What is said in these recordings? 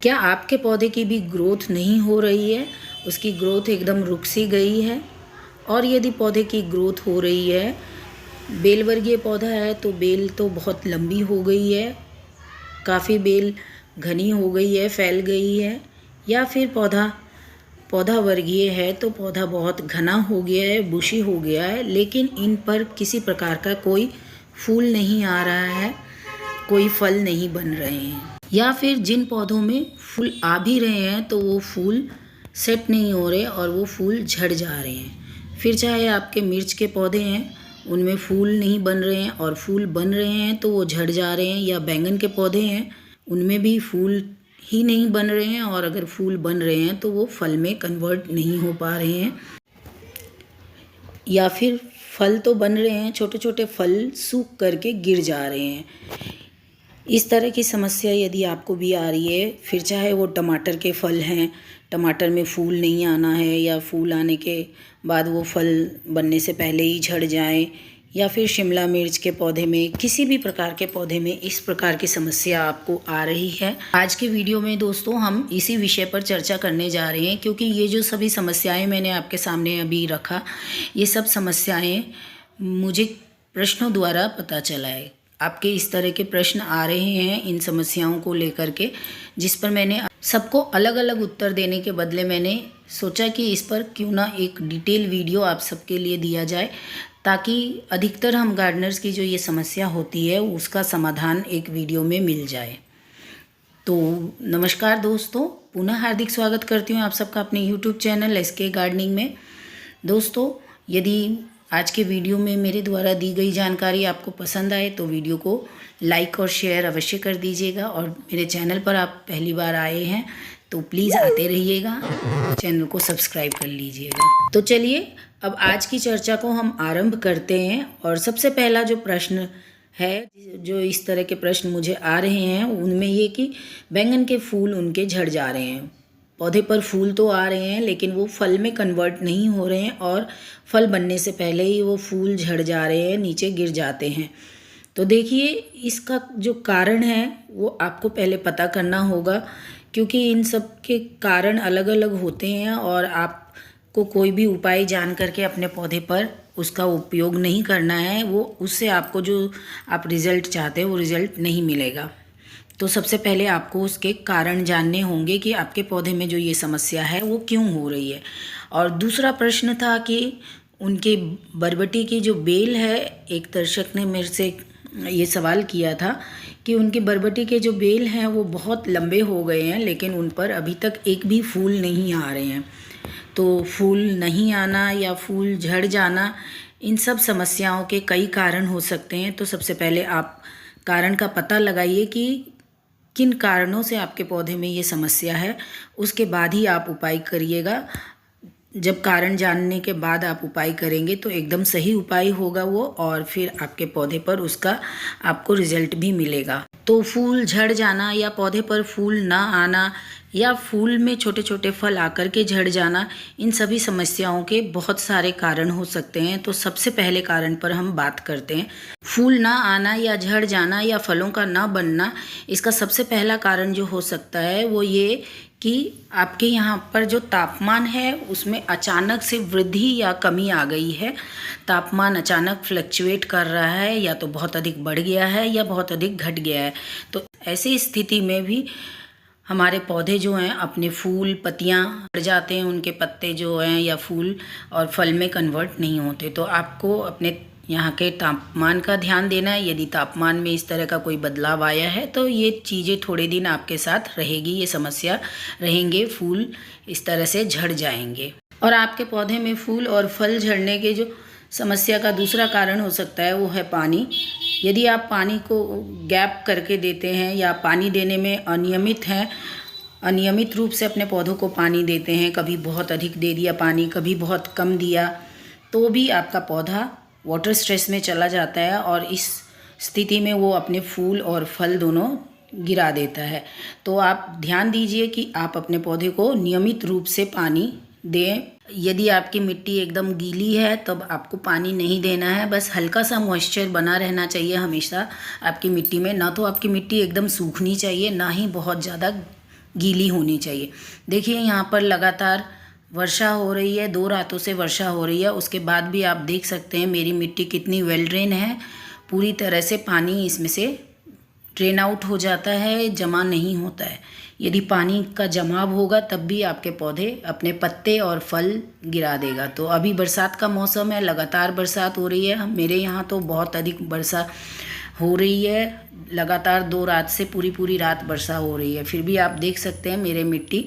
क्या आपके पौधे की भी ग्रोथ नहीं हो रही है? उसकी ग्रोथ एकदम रुक सी गई है? और यदि पौधे की ग्रोथ हो रही है, बेल वर्गीय पौधा है तो बेल तो बहुत लंबी हो गई है, काफ़ी बेल घनी हो गई है, फैल गई है, या फिर पौधा पौधा वर्गीय है तो पौधा बहुत घना हो गया है, बुशी हो गया है, लेकिन इन पर किसी प्रकार का कोई फूल नहीं आ रहा है, कोई फल नहीं बन रहे हैं। या फिर जिन पौधों में फूल आ भी रहे हैं तो वो फूल सेट नहीं हो रहे और वो फूल झड़ जा रहे हैं। फिर चाहे आपके मिर्च के पौधे हैं, उनमें फूल नहीं बन रहे हैं और फूल बन रहे हैं तो वो झड़ जा रहे हैं, या बैंगन के पौधे हैं उनमें भी फूल ही नहीं बन रहे हैं और अगर फूल बन रहे हैं तो वो फल में कन्वर्ट नहीं हो पा रहे हैं, या फिर फल तो बन रहे हैं, छोटे छोटे फल सूख करके गिर जा रहे हैं। इस तरह की समस्या यदि आपको भी आ रही है, फिर चाहे वो टमाटर के फल हैं, टमाटर में फूल नहीं आना है या फूल आने के बाद वो फल बनने से पहले ही झड़ जाएं, या फिर शिमला मिर्च के पौधे में, किसी भी प्रकार के पौधे में इस प्रकार की समस्या आपको आ रही है, आज के वीडियो में दोस्तों हम इसी विषय पर चर्चा करने जा रहे हैं। क्योंकि ये जो सभी समस्याएं मैंने आपके सामने अभी रखा, ये सब समस्याएं मुझे प्रश्नों द्वारा पता चला है। आपके इस तरह के प्रश्न आ रहे हैं इन समस्याओं को लेकर के, जिस पर मैंने सबको अलग अलग उत्तर देने के बदले मैंने सोचा कि इस पर क्यों ना एक डिटेल वीडियो आप सबके लिए दिया जाए, ताकि अधिकतर हम गार्डनर्स की जो ये समस्या होती है उसका समाधान एक वीडियो में मिल जाए। तो नमस्कार दोस्तों, पुनः हार्दिक स्वागत करती हूँ आप सबका अपने यूट्यूब चैनल एसके गार्डनिंग में। दोस्तों, यदि आज के वीडियो में मेरे द्वारा दी गई जानकारी आपको पसंद आए तो वीडियो को लाइक और शेयर अवश्य कर दीजिएगा, और मेरे चैनल पर आप पहली बार आए हैं तो प्लीज़ आते रहिएगा, चैनल को सब्सक्राइब कर लीजिएगा। तो चलिए अब आज की चर्चा को हम आरंभ करते हैं। और सबसे पहला जो प्रश्न है, जो इस तरह के प्रश्न मुझे आ रहे हैं, उनमें ये कि बैंगन के फूल उनके झड़ जा रहे हैं। पौधे पर फूल तो आ रहे हैं लेकिन वो फल में कन्वर्ट नहीं हो रहे हैं, और फल बनने से पहले ही वो फूल झड़ जा रहे हैं, नीचे गिर जाते हैं। तो देखिए, इसका जो कारण है वो आपको पहले पता करना होगा, क्योंकि इन सब के कारण अलग अलग होते हैं और आपको कोई भी उपाय जान करके अपने पौधे पर उसका उपयोग नहीं करना है। वो उससे आपको जो आप रिज़ल्ट चाहते हैं वो रिज़ल्ट नहीं मिलेगा। तो सबसे पहले आपको उसके कारण जानने होंगे कि आपके पौधे में जो ये समस्या है वो क्यों हो रही है। और दूसरा प्रश्न था कि उनके बरबटी की जो बेल है, एक दर्शक ने मेरे से ये सवाल किया था कि उनकी बरबटी के जो बेल हैं वो बहुत लंबे हो गए हैं लेकिन उन पर अभी तक एक भी फूल नहीं आ रहे हैं। तो फूल नहीं आना या फूल झड़ जाना, इन सब समस्याओं के कई कारण हो सकते हैं। तो सबसे पहले आप कारण का पता लगाइए कि किन कारणों से आपके पौधे में ये समस्या है, उसके बाद ही आप उपाय करिएगा। जब कारण जानने के बाद आप उपाय करेंगे तो एकदम सही उपाय होगा वो, और फिर आपके पौधे पर उसका आपको रिजल्ट भी मिलेगा। तो फूल झड़ जाना या पौधे पर फूल ना आना या फूल में छोटे छोटे फल आकर के झड़ जाना, इन सभी समस्याओं के बहुत सारे कारण हो सकते हैं। तो सबसे पहले कारण पर हम बात करते हैं। फूल ना आना या झड़ जाना या फलों का ना बनना, इसका सबसे पहला कारण जो हो सकता है वो ये कि आपके यहाँ पर जो तापमान है उसमें अचानक से वृद्धि या कमी आ गई है। तापमान अचानक फ्लक्चुएट कर रहा है, या तो बहुत अधिक बढ़ गया है या बहुत अधिक घट गया है। तो ऐसी स्थिति में भी हमारे पौधे जो हैं अपने फूल पत्तियाँ बढ़ जाते हैं, उनके पत्ते जो हैं या फूल और फल में कन्वर्ट नहीं होते। तो आपको अपने यहाँ के तापमान का ध्यान देना है। यदि तापमान में इस तरह का कोई बदलाव आया है तो ये चीज़ें थोड़े दिन आपके साथ रहेगी, ये समस्या रहेंगे, फूल इस तरह से झड़ जाएंगे। और आपके पौधे में फूल और फल झड़ने के जो समस्या का दूसरा कारण हो सकता है वो है पानी। यदि आप पानी को गैप करके देते हैं या पानी देने में अनियमित हैं, अनियमित रूप से अपने पौधों को पानी देते हैं, कभी बहुत अधिक दे दिया पानी, कभी बहुत कम दिया, तो भी आपका पौधा वाटर स्ट्रेस में चला जाता है और इस स्थिति में वो अपने फूल और फल दोनों गिरा देता है। तो आप ध्यान दीजिए कि आप अपने पौधे को नियमित रूप से पानी दें। यदि आपकी मिट्टी एकदम गीली है तब आपको पानी नहीं देना है, बस हल्का सा मॉइस्चर बना रहना चाहिए हमेशा आपकी मिट्टी में। ना तो आपकी मिट्टी एकदम सूखनी चाहिए, ना ही बहुत ज़्यादा गीली होनी चाहिए। देखिए यहाँ पर लगातार वर्षा हो रही है, 2 रातों से वर्षा हो रही है, उसके बाद भी आप देख सकते हैं मेरी मिट्टी कितनी वेल ड्रेन है। पूरी तरह से पानी इसमें से ड्रेन आउट हो जाता है, जमा नहीं होता है। यदि पानी का जमाव होगा तब भी आपके पौधे अपने पत्ते और फल गिरा देगा। तो अभी बरसात का मौसम है, लगातार बरसात हो रही है। मेरे यहाँ तो बहुत अधिक वर्षा हो रही है, लगातार 2 रात से पूरी रात वर्षा हो रही है। फिर भी आप देख सकते हैं मेरे मिट्टी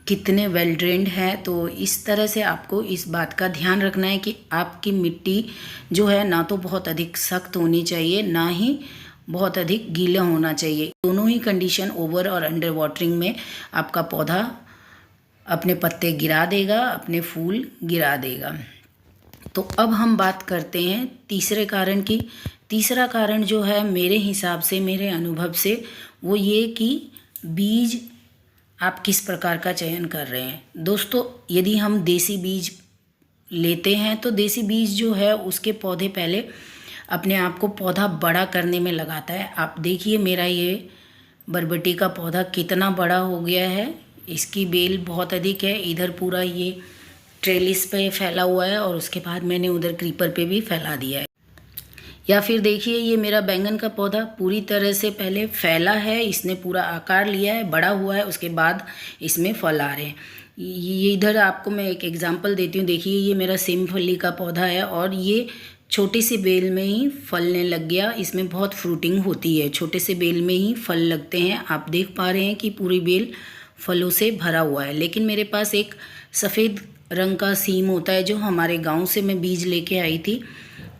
कितने वेल ड्रेन्ड है। तो इस तरह से आपको इस बात का ध्यान रखना है कि आपकी मिट्टी जो है ना तो बहुत अधिक सख्त होनी चाहिए, ना ही बहुत अधिक गीला होना चाहिए। दोनों ही कंडीशन, ओवर और अंडर वाटरिंग में आपका पौधा अपने पत्ते गिरा देगा, अपने फूल गिरा देगा। तो अब हम बात करते हैं तीसरे कारण की। तीसरा कारण जो है मेरे हिसाब से, मेरे अनुभव से, वो ये कि बीज आप किस प्रकार का चयन कर रहे हैं। दोस्तों, यदि हम देसी बीज लेते हैं तो देसी बीज जो है उसके पौधे पहले अपने आप को पौधा बड़ा करने में लगाता है। आप देखिए मेरा ये बरबटी का पौधा कितना बड़ा हो गया है, इसकी बेल बहुत अधिक है। इधर पूरा ये ट्रेलिस पे फैला हुआ है और उसके बाद मैंने उधर क्रीपर पे भी फैला दिया है। या फिर देखिए ये मेरा बैंगन का पौधा पूरी तरह से पहले फैला है, इसने पूरा आकार लिया है, बड़ा हुआ है, उसके बाद इसमें फल आ रहे हैं। ये इधर आपको मैं एक एग्जांपल देती हूँ। देखिए ये मेरा सिमफली का पौधा है और ये छोटी सी बेल में ही फलने लग गया। इसमें बहुत फ्रूटिंग होती है, छोटे से बेल में ही फल लगते हैं। आप देख पा रहे हैं कि पूरी बेल फलों से भरा हुआ है। लेकिन मेरे पास एक सफ़ेद रंग का सीम होता है जो हमारे गांव से मैं बीज लेके आई थी,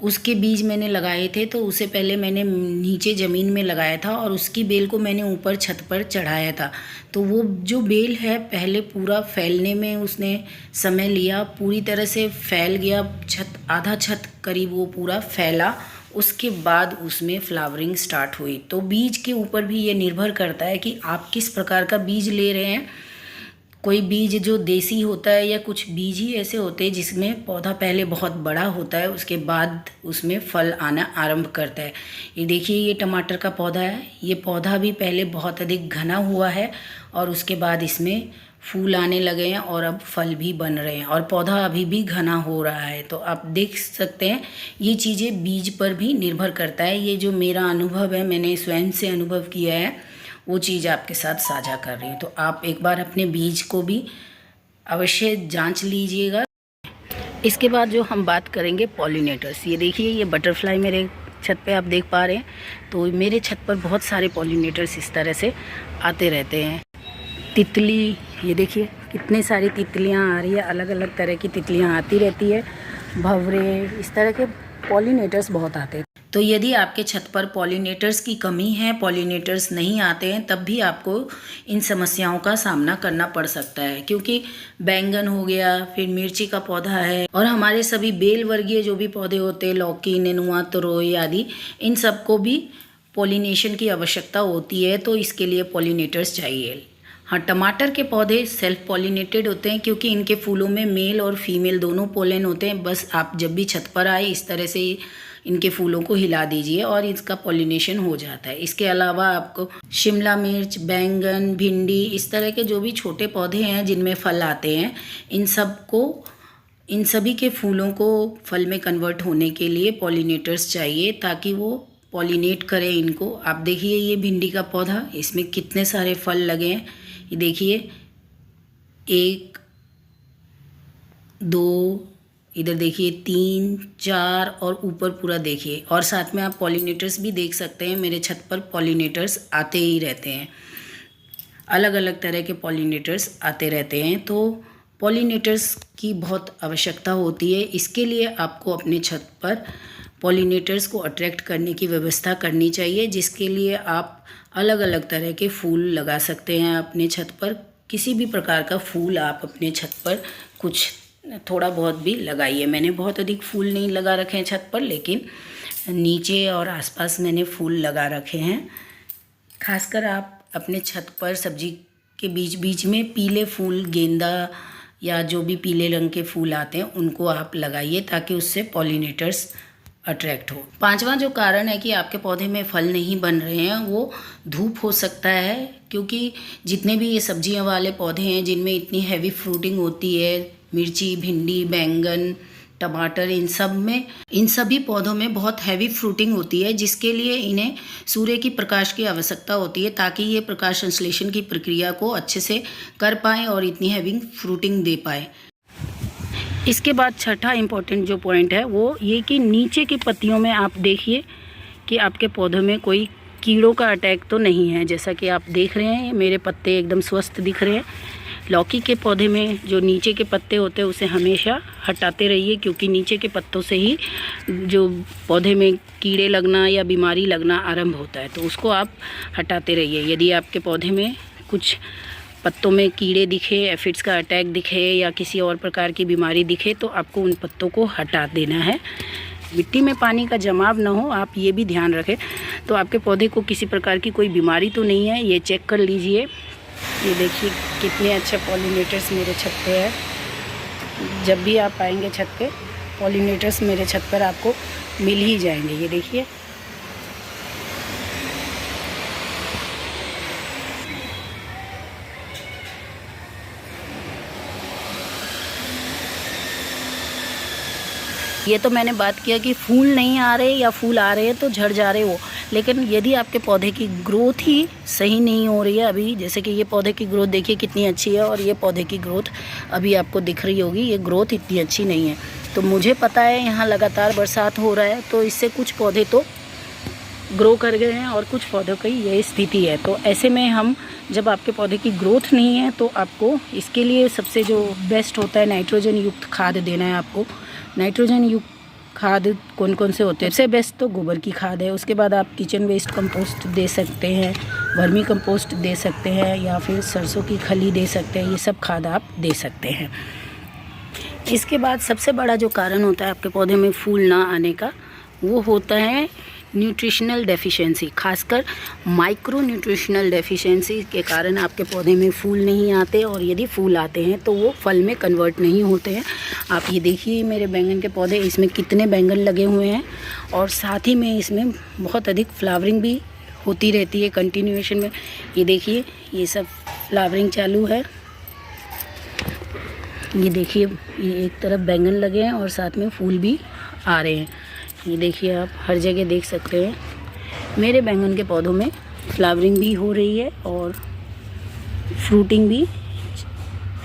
उसके बीज मैंने लगाए थे। तो उसे पहले मैंने नीचे ज़मीन में लगाया था और उसकी बेल को मैंने ऊपर छत पर चढ़ाया था। तो वो जो बेल है पहले पूरा फैलने में उसने समय लिया, पूरी तरह से फैल गया, छत आधा छत करीब वो पूरा फैला, उसके बाद उसमें फ्लावरिंग स्टार्ट हुई। तो बीज के ऊपर भी ये निर्भर करता है कि आप किस प्रकार का बीज ले रहे हैं। कोई बीज जो देसी होता है या कुछ बीज ही ऐसे होते हैं जिसमें पौधा पहले बहुत बड़ा होता है, उसके बाद उसमें फल आना आरंभ करता है। ये देखिए ये टमाटर का पौधा है, ये पौधा भी पहले बहुत अधिक घना हुआ है और उसके बाद इसमें फूल आने लगे हैं और अब फल भी बन रहे हैं और पौधा अभी भी घना हो रहा है। तो आप देख सकते हैं ये चीज़ें बीज पर भी निर्भर करता है। ये जो मेरा अनुभव है, मैंने स्वयं से अनुभव किया है, वो चीज़ आपके साथ साझा कर रही हूँ। तो आप एक बार अपने बीज को भी अवश्य जांच लीजिएगा। इसके बाद जो हम बात करेंगे पॉलिनेटर्स। ये देखिए ये बटरफ्लाई मेरे छत पे आप देख पा रहे हैं। तो मेरे छत पर बहुत सारे पॉलिनेटर्स इस तरह से आते रहते हैं। तितली, ये देखिए कितने सारी तितलियाँ आ रही है, अलग अलग तरह की तितलियाँ आती रहती है। भंवरे, इस तरह के पॉलिनेटर्स बहुत आते हैं। तो यदि आपके छत पर पॉलिनेटर्स की कमी है, पॉलिनेटर्स नहीं आते हैं, तब भी आपको इन समस्याओं का सामना करना पड़ सकता है। क्योंकि बैंगन हो गया, फिर मिर्ची का पौधा है और हमारे सभी बेल वर्गीय जो भी पौधे होते हैं, लौकी, नेनुआ, तरोई आदि, इन सबको भी पॉलिनेशन की आवश्यकता होती है। तो इसके लिए पॉलिनेटर्स चाहिए। हाँ, टमाटर के पौधे सेल्फ पॉलिनेटेड होते हैं क्योंकि इनके फूलों में मेल और फीमेल दोनों पोलन होते हैं। बस आप जब भी छत पर आए इस तरह से इनके फूलों को हिला दीजिए और इसका पॉलिनेशन हो जाता है। इसके अलावा आपको शिमला मिर्च, बैंगन, भिंडी, इस तरह के जो भी छोटे पौधे हैं जिनमें फल आते हैं, इन सभी के फूलों को फल में कन्वर्ट होने के लिए पॉलिनेटर्स चाहिए ताकि वो पॉलिनेट करें इनको। आप देखिए ये भिंडी का पौधा, इसमें कितने सारे फल लगे हैं। ये देखिए 1, 2, इधर देखिए 3, 4 और ऊपर पूरा देखिए। और साथ में आप पॉलिनेटर्स भी देख सकते हैं। मेरे छत पर पॉलिनेटर्स आते ही रहते हैं, अलग अलग तरह के पॉलिनेटर्स आते रहते हैं। तो पॉलिनेटर्स की बहुत आवश्यकता होती है। इसके लिए आपको अपने छत पर पॉलिनेटर्स को अट्रैक्ट करने की व्यवस्था करनी चाहिए, जिसके लिए आप अलग अलग तरह के फूल लगा सकते हैं अपने छत पर। किसी भी प्रकार का फूल आप अपने छत पर कुछ थोड़ा बहुत भी लगाइए। मैंने बहुत अधिक फूल नहीं लगा रखे हैं छत पर, लेकिन नीचे और आसपास मैंने फूल लगा रखे हैं। खासकर आप अपने छत पर सब्जी के बीच बीच में पीले फूल, गेंदा या जो भी पीले रंग के फूल आते हैं, उनको आप लगाइए ताकि उससे पॉलिनेटर्स अट्रैक्ट हो। पांचवा जो कारण है कि आपके पौधे में फल नहीं बन रहे हैं वो धूप हो सकता है, क्योंकि जितने भी ये सब्जियां वाले पौधे हैं जिनमें इतनी हैवी फ्रूटिंग होती है, मिर्ची, भिंडी, बैंगन, टमाटर, इन सभी पौधों में बहुत हैवी फ्रूटिंग होती है, जिसके लिए इन्हें सूर्य की प्रकाश की आवश्यकता होती है ताकि ये प्रकाश संश्लेषण की प्रक्रिया को अच्छे से कर पाएँ और इतनी हैवी फ्रूटिंग दे पाए। इसके बाद छठा इम्पोर्टेंट जो पॉइंट है वो ये कि नीचे की पत्तियों में आप देखिए कि आपके पौधों में कोई कीड़ों का अटैक तो नहीं है। जैसा कि आप देख रहे हैं मेरे पत्ते एकदम स्वस्थ दिख रहे हैं। लौकी के पौधे में जो नीचे के पत्ते होते हैं उसे हमेशा हटाते रहिए, क्योंकि नीचे के पत्तों से ही जो पौधे में कीड़े लगना या बीमारी लगना आरंभ होता है, तो उसको आप हटाते रहिए। यदि आपके पौधे में कुछ पत्तों में कीड़े दिखे, एफिड्स का अटैक दिखे या किसी और प्रकार की बीमारी दिखे तो आपको उन पत्तों को हटा देना है। मिट्टी में पानी का जमाव ना हो, आप ये भी ध्यान रखें। तो आपके पौधे को किसी प्रकार की कोई बीमारी तो नहीं है, ये चेक कर लीजिए। ये देखिए कितने अच्छे पॉलिनेटर्स मेरे छत पे है। जब भी आप आएंगे छत पे, पॉलिनेटर्स मेरे छत पर आपको मिल ही जाएंगे। ये देखिए ये तो मैंने बात किया कि फूल नहीं आ रहे या फूल आ रहे हैं तो झड़ जा रहे हो, लेकिन यदि आपके पौधे की ग्रोथ ही सही नहीं हो रही है अभी, जैसे कि ये पौधे की ग्रोथ देखिए कितनी अच्छी है और ये पौधे की ग्रोथ अभी आपको दिख रही होगी, ये ग्रोथ इतनी अच्छी नहीं है। तो मुझे पता है यहाँ लगातार बरसात हो रहा है तो इससे कुछ पौधे तो ग्रो कर गए हैं और कुछ पौधों की यही स्थिति है। तो ऐसे में हम जब आपके पौधे की ग्रोथ नहीं है तो आपको इसके लिए सबसे जो बेस्ट होता है नाइट्रोजन युक्त खाद देना है आपको। नाइट्रोजन युक्त खाद कौन कौन से होते हैं? सबसे बेस्ट तो गोबर की खाद है। उसके बाद आप किचन वेस्ट कंपोस्ट दे सकते हैं, वर्मी कंपोस्ट दे सकते हैं या फिर सरसों की खली दे सकते हैं। ये सब खाद आप दे सकते हैं। इसके बाद सबसे बड़ा जो कारण होता है आपके पौधे में फूल ना आने का वो होता है न्यूट्रिशनल डेफिशिएंसी। खासकर माइक्रो न्यूट्रिशनल डेफिशिएंसी के कारण आपके पौधे में फूल नहीं आते, और यदि फूल आते हैं तो वो फल में कन्वर्ट नहीं होते हैं। आप ये देखिए मेरे बैंगन के पौधे, इसमें कितने बैंगन लगे हुए हैं और साथ ही में इसमें बहुत अधिक फ्लावरिंग भी होती रहती है कंटिन्यूएशन में। ये देखिए ये सब फ्लावरिंग चालू है। ये देखिए ये एक तरफ बैंगन लगे हैं और साथ में फूल भी आ रहे हैं। ये देखिए आप हर जगह देख सकते हैं मेरे बैंगन के पौधों में फ्लावरिंग भी हो रही है और फ्रूटिंग भी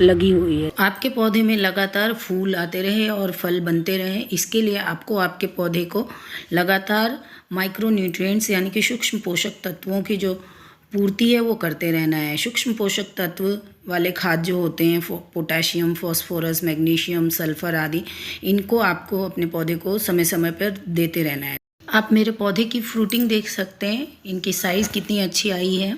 लगी हुई है। आपके पौधे में लगातार फूल आते रहे और फल बनते रहे, इसके लिए आपको आपके पौधे को लगातार माइक्रो न्यूट्रिएंट्स यानी कि सूक्ष्म पोषक तत्वों की जो पूर्ति है वो करते रहना है। सूक्ष्म पोषक तत्व वाले खाद जो होते हैं पोटाशियम, फॉस्फोरस, मैग्नीशियम, सल्फर आदि, इनको आपको अपने पौधे को समय समय पर देते रहना है। आप मेरे पौधे की फ्रूटिंग देख सकते हैं, इनकी साइज़ कितनी अच्छी आई है।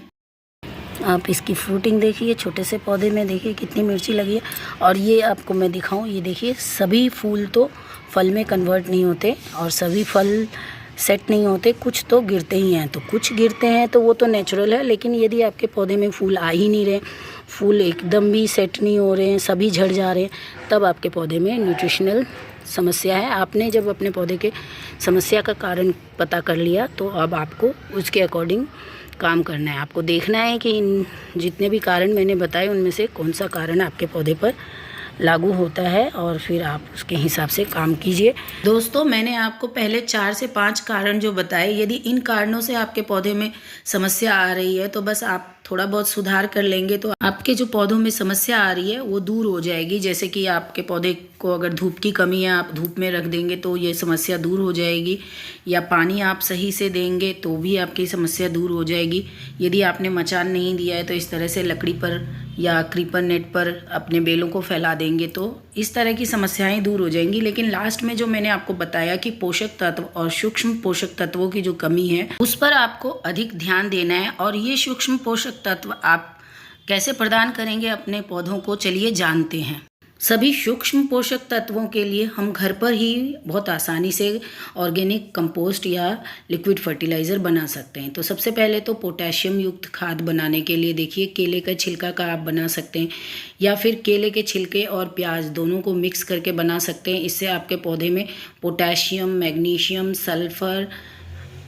आप इसकी फ्रूटिंग देखिए, छोटे से पौधे में देखिए कितनी मिर्ची लगी है। और ये आपको मैं दिखाऊं, ये देखिए सभी फूल तो फल में कन्वर्ट नहीं होते और सभी फल सेट नहीं होते, कुछ तो गिरते ही हैं। तो कुछ गिरते हैं तो वो तो नेचुरल है, लेकिन यदि आपके पौधे में फूल आ ही नहीं रहे, फूल एकदम भी सेट नहीं हो रहे हैं, सभी झड़ जा रहे हैं, तब आपके पौधे में न्यूट्रिशनल समस्या है। आपने जब अपने पौधे के समस्या का कारण पता कर लिया तो अब आपको उसके अकॉर्डिंग काम करना है। आपको देखना है कि इन जितने भी कारण मैंने बताए उनमें से कौन सा कारण आपके पौधे पर लागू होता है और फिर आप उसके हिसाब से काम कीजिए। दोस्तों मैंने आपको पहले 4 से 5 कारण जो बताए, यदि इन कारणों से आपके पौधे में समस्या आ रही है तो बस आप थोड़ा बहुत सुधार कर लेंगे तो आपके जो पौधों में समस्या आ रही है वो दूर हो जाएगी। जैसे कि आपके पौधे को अगर धूप की कमी है, आप धूप में रख देंगे तो ये समस्या दूर हो जाएगी, या पानी आप सही से देंगे तो भी आपकी समस्या दूर हो जाएगी। यदि आपने मचान नहीं दिया है तो इस तरह से लकड़ी पर या क्रीपर नेट पर अपने बेलों को फैला देंगे तो इस तरह की समस्याएं दूर हो जाएंगी। लेकिन लास्ट में जो मैंने आपको बताया कि पोषक तत्व और सूक्ष्म पोषक तत्वों की जो कमी है उस पर आपको अधिक ध्यान देना है। और ये सूक्ष्म पोषक तत्व आप कैसे प्रदान करेंगे अपने पौधों को, चलिए जानते हैं। सभी सूक्ष्म पोषक तत्वों के लिए हम घर पर ही बहुत आसानी से ऑर्गेनिक कंपोस्ट या लिक्विड फर्टिलाइज़र बना सकते हैं। तो सबसे पहले तो पोटेशियम युक्त खाद बनाने के लिए देखिए केले का छिलका का आप बना सकते हैं, या फिर केले के छिलके और प्याज दोनों को मिक्स करके बना सकते हैं। इससे आपके पौधे में पोटेशियम, मैग्नीशियम, सल्फ़र,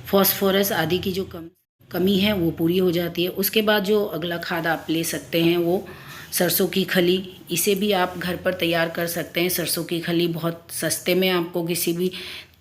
फॉस्फोरस आदि की जो कमी है वो पूरी हो जाती है। उसके बाद जो अगला खाद आप ले सकते हैं वो सरसों की खली। इसे भी आप घर पर तैयार कर सकते हैं। सरसों की खली बहुत सस्ते में आपको किसी भी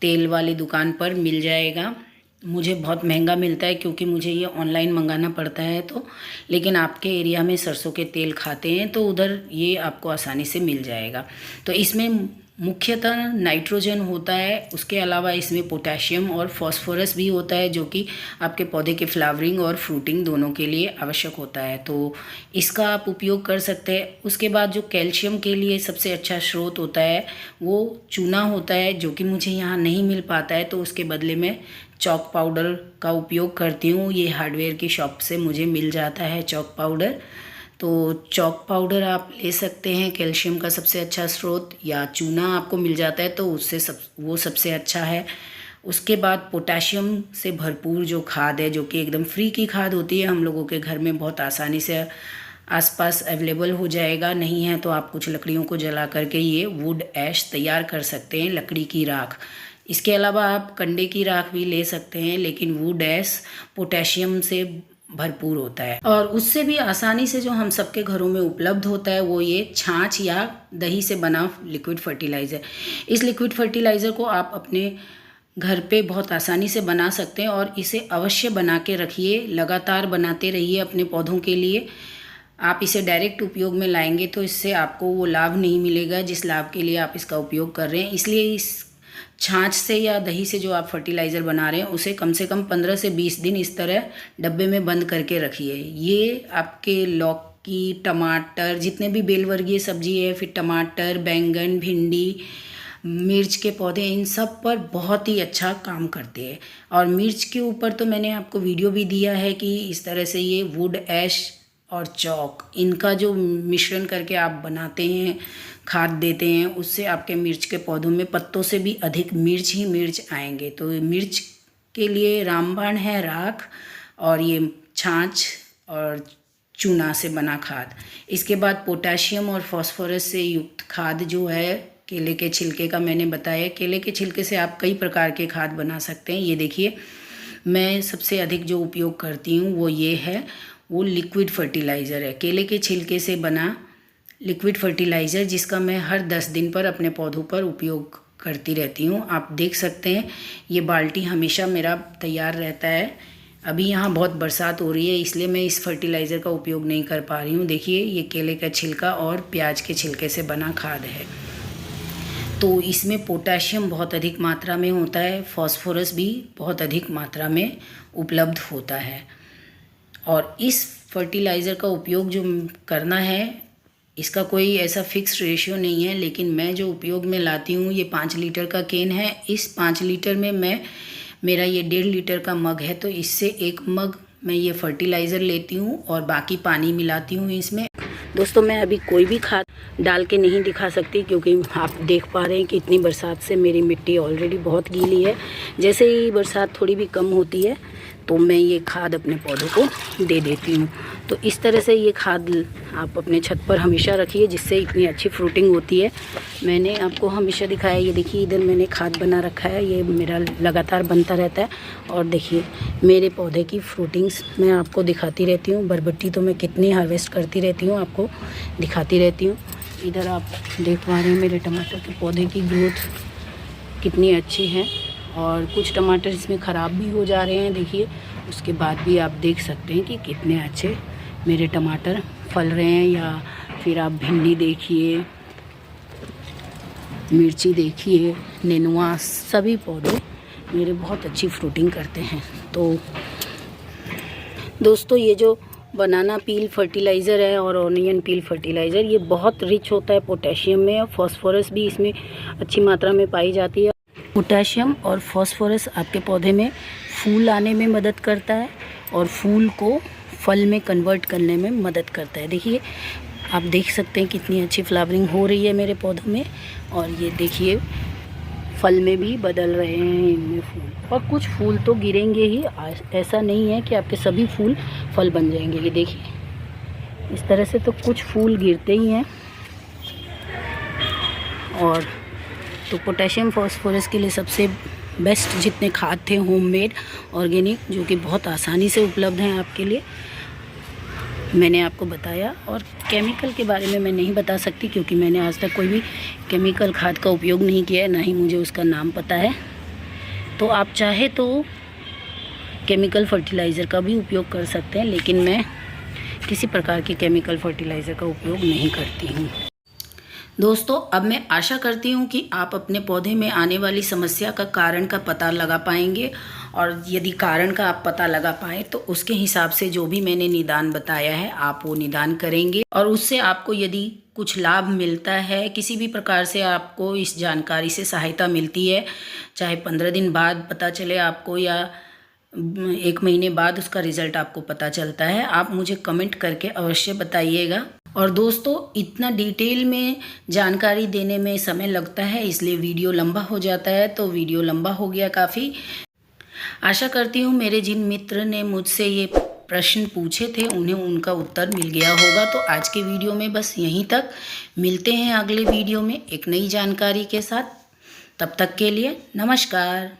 तेल वाली दुकान पर मिल जाएगा। मुझे बहुत महंगा मिलता है क्योंकि मुझे ये ऑनलाइन मंगाना पड़ता है, तो लेकिन आपके एरिया में सरसों के तेल खाते हैं तो उधर ये आपको आसानी से मिल जाएगा। तो इसमें मुख्यतः नाइट्रोजन होता है, उसके अलावा इसमें पोटेशियम और फॉस्फोरस भी होता है जो कि आपके पौधे के फ्लावरिंग और फ्रूटिंग दोनों के लिए आवश्यक होता है। तो इसका आप उपयोग कर सकते हैं। उसके बाद जो कैल्शियम के लिए सबसे अच्छा स्रोत होता है वो चूना होता है, जो कि मुझे यहाँ नहीं मिल पाता है, तो उसके बदले में चॉक पाउडर का उपयोग करती हूँ। ये हार्डवेयर की शॉप से मुझे मिल जाता है चॉक पाउडर। तो चॉक पाउडर आप ले सकते हैं, कैल्शियम का सबसे अच्छा स्रोत, या चूना आपको मिल जाता है तो उससे वो सबसे अच्छा है। उसके बाद पोटेशियम से भरपूर जो खाद है, जो कि एकदम फ्री की खाद होती है, हम लोगों के घर में बहुत आसानी से आसपास अवेलेबल हो जाएगा। नहीं है तो आप कुछ लकड़ियों को जला करके ये वुड ऐश तैयार कर सकते हैं, लकड़ी की राख। इसके अलावा आप कंडे की राख भी ले सकते हैं, लेकिन वुड ऐश पोटेशियम से भरपूर होता है। और उससे भी आसानी से जो हम सबके घरों में उपलब्ध होता है वो ये छाछ या दही से बना लिक्विड फर्टिलाइज़र। इस लिक्विड फर्टिलाइज़र को आप अपने घर पे बहुत आसानी से बना सकते हैं और इसे अवश्य बना के रखिए, लगातार बनाते रहिए अपने पौधों के लिए। आप इसे डायरेक्ट उपयोग में लाएंगे तो इससे आपको वो लाभ नहीं मिलेगा जिस लाभ के लिए आप इसका उपयोग कर रहे हैं। इसलिए इस छाछ से या दही से जो आप फर्टिलाइज़र बना रहे हैं उसे कम से कम 15 से 20 दिन इस तरह डब्बे में बंद करके रखिए। ये आपके लौकी, टमाटर, जितने भी बेल वर्गीय सब्जी है, फिर टमाटर, बैंगन, भिंडी, मिर्च के पौधे, इन सब पर बहुत ही अच्छा काम करते हैं। और मिर्च के ऊपर तो मैंने आपको वीडियो भी दिया है कि इस तरह से ये वुड ऐश और चॉक, इनका जो मिश्रण करके आप बनाते हैं, खाद देते हैं, उससे आपके मिर्च के पौधों में पत्तों से भी अधिक मिर्च ही मिर्च आएंगे। तो मिर्च के लिए रामबाण है राख, और ये छाछ और चूना से बना खाद। इसके बाद पोटेशियम और फॉस्फोरस से युक्त खाद जो है केले के छिलके का मैंने बताया। केले के छिलके से आप कई प्रकार के खाद बना सकते हैं। ये देखिए, मैं सबसे अधिक जो उपयोग करती हूँ वो ये है, वो लिक्विड फर्टिलाइज़र है, केले के छिलके से बना लिक्विड फर्टिलाइज़र, जिसका मैं हर 10 दिन पर अपने पौधों पर उपयोग करती रहती हूँ। आप देख सकते हैं ये बाल्टी हमेशा मेरा तैयार रहता है। अभी यहाँ बहुत बरसात हो रही है इसलिए मैं इस फर्टिलाइज़र का उपयोग नहीं कर पा रही हूँ। देखिए, ये केले का छिलका और प्याज के छिलके से बना खाद है। तो इसमें पोटेशियम बहुत अधिक मात्रा में होता है, फॉस्फोरस भी बहुत अधिक मात्रा में उपलब्ध होता है। और इस फर्टिलाइज़र का उपयोग जो करना है, इसका कोई ऐसा फिक्स रेशियो नहीं है, लेकिन मैं जो उपयोग में लाती हूँ ये 5 लीटर का केन है। इस 5 लीटर में मेरा ये 1.5 लीटर का मग है, तो इससे 1 मग मैं ये फर्टिलाइज़र लेती हूँ और बाकी पानी मिलाती हूँ इसमें। दोस्तों, मैं अभी कोई भी खाद डाल के नहीं दिखा सकती क्योंकि आप देख पा रहे हैं कि इतनी बरसात से मेरी मिट्टी ऑलरेडी बहुत गीली है। जैसे ही बरसात थोड़ी भी कम होती है तो मैं ये खाद अपने पौधों को दे देती हूँ। तो इस तरह से ये खाद आप अपने छत पर हमेशा रखिए, जिससे इतनी अच्छी फ्रूटिंग होती है। मैंने आपको हमेशा दिखाया, ये देखिए इधर मैंने खाद बना रखा है, ये मेरा लगातार बनता रहता है। और देखिए मेरे पौधे की फ्रूटिंग्स मैं आपको दिखाती रहती हूँ। बरबट्टी तो मैं कितनी हार्वेस्ट करती रहती हूँ, आपको दिखाती रहती हूँ। इधर आप देख पा रहे हैं मेरे टमाटर के पौधे की ग्रोथ कितनी अच्छी है, और कुछ टमाटर इसमें ख़राब भी हो जा रहे हैं। देखिए, उसके बाद भी आप देख सकते हैं कि कितने अच्छे मेरे टमाटर फल रहे हैं। या फिर आप भिंडी देखिए, मिर्ची देखिए, नेनुआ, सभी पौधे मेरे बहुत अच्छी फ्रूटिंग करते हैं। तो दोस्तों, ये जो बनाना पील फर्टिलाइज़र है और ऑनियन पील फर्टिलाइज़र, ये बहुत रिच होता है पोटेशियम में, और फॉस्फोरस भी इसमें अच्छी मात्रा में पाई जाती है। पोटेशियम और फॉस्फोरस आपके पौधे में फूल आने में मदद करता है और फूल को फल में कन्वर्ट करने में मदद करता है। देखिए आप देख सकते हैं कितनी अच्छी फ्लावरिंग हो रही है मेरे पौधों में, और ये देखिए फल में भी बदल रहे हैं इनमें फूल, और कुछ फूल तो गिरेंगे ही, ऐसा नहीं है कि आपके सभी फूल फल बन जाएंगे। ये देखिए इस तरह से तो कुछ फूल गिरते ही हैं। और तो पोटेशियम फास्फोरस के लिए सबसे बेस्ट जितने खाद थे होममेड ऑर्गेनिक, जो कि बहुत आसानी से उपलब्ध हैं आपके लिए, मैंने आपको बताया। और केमिकल के बारे में मैं नहीं बता सकती क्योंकि मैंने आज तक कोई भी केमिकल खाद का उपयोग नहीं किया है, ना ही मुझे उसका नाम पता है। तो आप चाहे तो केमिकल फर्टिलाइज़र का भी उपयोग कर सकते हैं, लेकिन मैं किसी प्रकार के केमिकल फर्टिलाइज़र का उपयोग नहीं करती हूँ। दोस्तों अब मैं आशा करती हूँ कि आप अपने पौधे में आने वाली समस्या का कारण का पता लगा पाएंगे, और यदि कारण का आप पता लगा पाए तो उसके हिसाब से जो भी मैंने निदान बताया है आप वो निदान करेंगे, और उससे आपको यदि कुछ लाभ मिलता है, किसी भी प्रकार से आपको इस जानकारी से सहायता मिलती है, चाहे 15 दिन बाद पता चले आपको या 1 महीने बाद उसका रिज़ल्ट आपको पता चलता है, आप मुझे कमेंट करके अवश्य बताइएगा। और दोस्तों इतना डिटेल में जानकारी देने में समय लगता है, इसलिए वीडियो लंबा हो जाता है, तो वीडियो लंबा हो गया काफ़ी। आशा करती हूँ मेरे जिन मित्र ने मुझसे ये प्रश्न पूछे थे उन्हें उनका उत्तर मिल गया होगा। तो आज के वीडियो में बस यहीं तक, मिलते हैं अगले वीडियो में एक नई जानकारी के साथ। तब तक के लिए नमस्कार।